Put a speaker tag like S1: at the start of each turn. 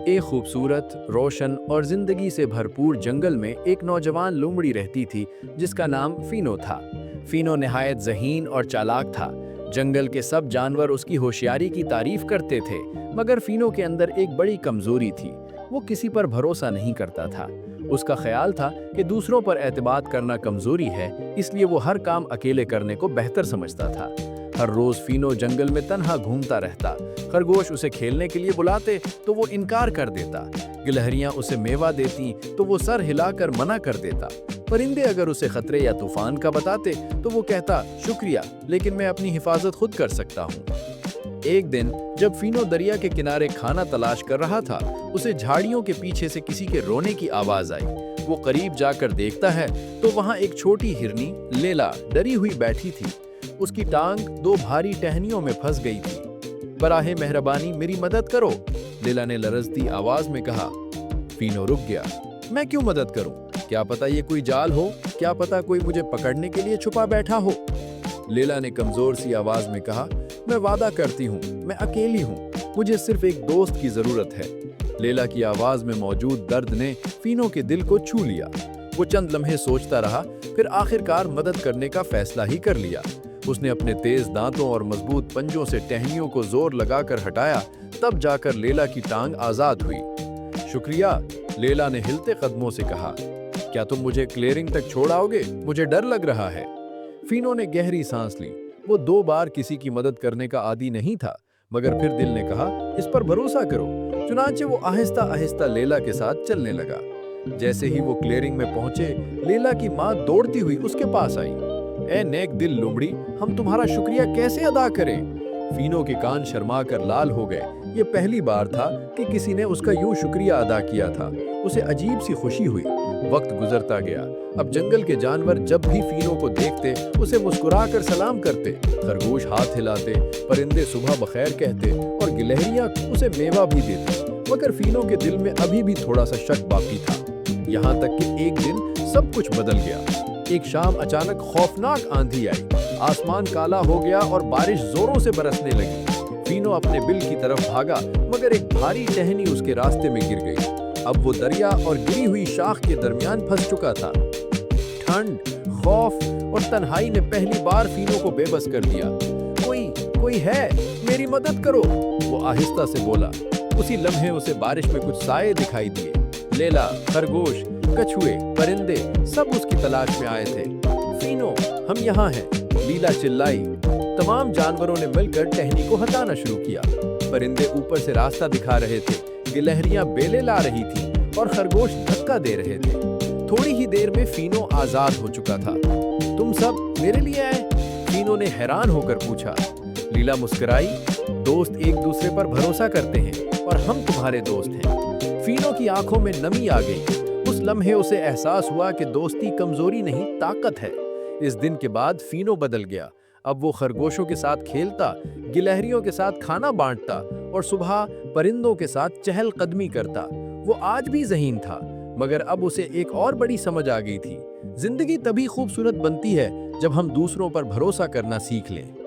S1: एक खूबसूरत, रोशन और जिंदगी से भरपूर जंगल में एक नौजवान लोमड़ी रहती थी जिसका नाम फीनो था। फीनो निहायत ज़हीन और चालाक था। जंगल के सब जानवर उसकी होशियारी की तारीफ करते थे, मगर फीनो के अंदर एक बड़ी कमजोरी थी। वो किसी पर भरोसा नहीं करता था। उसका ख्याल था कि दूसरों पर एतबार करना कमजोरी है, इसलिए वो हर काम अकेले करने को बेहतर समझता था। हर रोज फीनो जंगल में तन्हा घूमता रहता। खरगोश उसे खेलने के लिए बुलाते तो वो इनकार कर देता। गिलहरियां उसे मेवा देती तो वो सर हिलाकर मना कर देता। परिंदे अगर उसे खतरे या तूफान का बताते तो वो कहता, शुक्रिया, लेकिन मैं अपनी हिफाजत खुद कर सकता हूँ। एक दिन जब फीनो दरिया के किनारे खाना तलाश कर रहा था, उसे झाड़ियों के पीछे से किसी के रोने की आवाज आई। वो करीब जाकर देखता है तो वहां एक छोटी हिरनी लेला डरी हुई बैठी थी। उसकी टांग दो भारी टहनियों में फंस गई थी। बराहे मेहरबानी मेरी मदद करो, लेला ने लरजती आवाज में कहा। फीनो रुक गया। मैं क्यों मदद करूं? क्या पता ये कोई जाल हो, क्या पता कोई मुझे पकड़ने के लिए छुपा बैठा हो। लेला ने कमजोर सी आवाज में कहा, मैं वादा करती हूँ, मैं अकेली हूँ, मुझे सिर्फ एक दोस्त की जरूरत है। लेला की आवाज में मौजूद दर्द ने फीनो के दिल को छू लिया। वो चंद लम्हे सोचता रहा, फिर आखिरकार मदद करने का फैसला ही कर लिया। उसने अपने तेज दांतों और मजबूत पंजों से टहनियों को जोर लगाकर हटाया, तब जाकर लेला की टांग आजाद हुई। शुक्रिया, लेला ने हिलते कदमों से कहा। क्या तुम मुझे क्लियरिंग तक छोड़ आओगे? मुझे डर लग रहा है। फीनो ने गहरी सांस ली। वो 2 बार किसी की मदद करने का आदी नहीं था, मगर फिर दिल ने कहा, इस पर भरोसा करो। चुनांचे वो आहिस्ता आहिस्ता लेला के साथ चलने लगा। जैसे ही वो क्लियरिंग में पहुंचे, लेला की माँ दौड़ती हुई उसके पास आई। ए नेक दिल लोमड़ी, हम तुम्हारा शुक्रिया कैसे अदा करें? फीनो के कान शर्मा कर लाल हो गए। ये पहली बार था कि किसी ने उसका यूं शुक्रिया अदा किया था। उसे अजीब सी खुशी हुई। वक्त गुजरता गया। अब जंगल के जानवर जब भी फीनो को देखते उसे मुस्कुराकर सलाम करते। खरगोश हाथ हिलाते, परिंदे सुबह बखैर कहते और गिलहरियां उसे मेवा भी देती। मगर फीनो के दिल में अभी भी थोड़ा सा शक बाकी था। यहाँ तक कि एक दिन सब कुछ बदल गया। एक शाम अचानक खौफनाक आंधी आई। आसमान काला हो गया और बारिश जोरों से बरसने लगी। फीनो अपने बिल की तरफ भागा, मगर एक भारी टहनी उसके रास्ते में गिर गई। अब वो दरिया और गिरी हुई शाख के दरमियान फंस चुका था। ठंड, खौफ और तन्हाई ने पहली बार फीनो को बेबस कर दिया। कोई है, मेरी मदद करो, वो आहिस्ता से बोला। उसी लम्हे उसे बारिश में कुछ साए दिखाई दिए। लेला, खरगोश, कछुए, परिंदे सब उसकी तलाश में आए थे। फीनो, हम यहाँ हैं, लीला चिल्लाई। तमाम जानवरों ने मिलकर टहनी को हटाना शुरू किया। परिंदे ऊपर से रास्ता दिखा रहे थे, गिलहरियां बेले ला रही थी और खरगोश धक्का दे रहे थे। थोड़ी ही देर में फीनो आजाद हो चुका था। तुम सब मेरे लिए आए? फीनो ने हैरान होकर पूछा। लीला मुस्कुराई। दोस्त एक दूसरे पर भरोसा करते हैं और हम तुम्हारे दोस्त हैं। फीनो की आंखों में नमी आ गई। उस लम्हे उसे एहसास हुआ कि दोस्ती कमजोरी नहीं, ताकत है। इस दिन के बाद फीनो बदल गया। अब वो खरगोशों के साथ खेलता, गिलहरियों के साथ खाना बांटता और सुबह परिंदों के साथ चहलकदमी करता। वो आज भी ज़हीन था, मगर अब उसे एक और बड़ी समझ आ गई थी। जिंदगी तभी खूबसूरत बनती है जब हम दूसरों पर भरोसा करना सीख लें।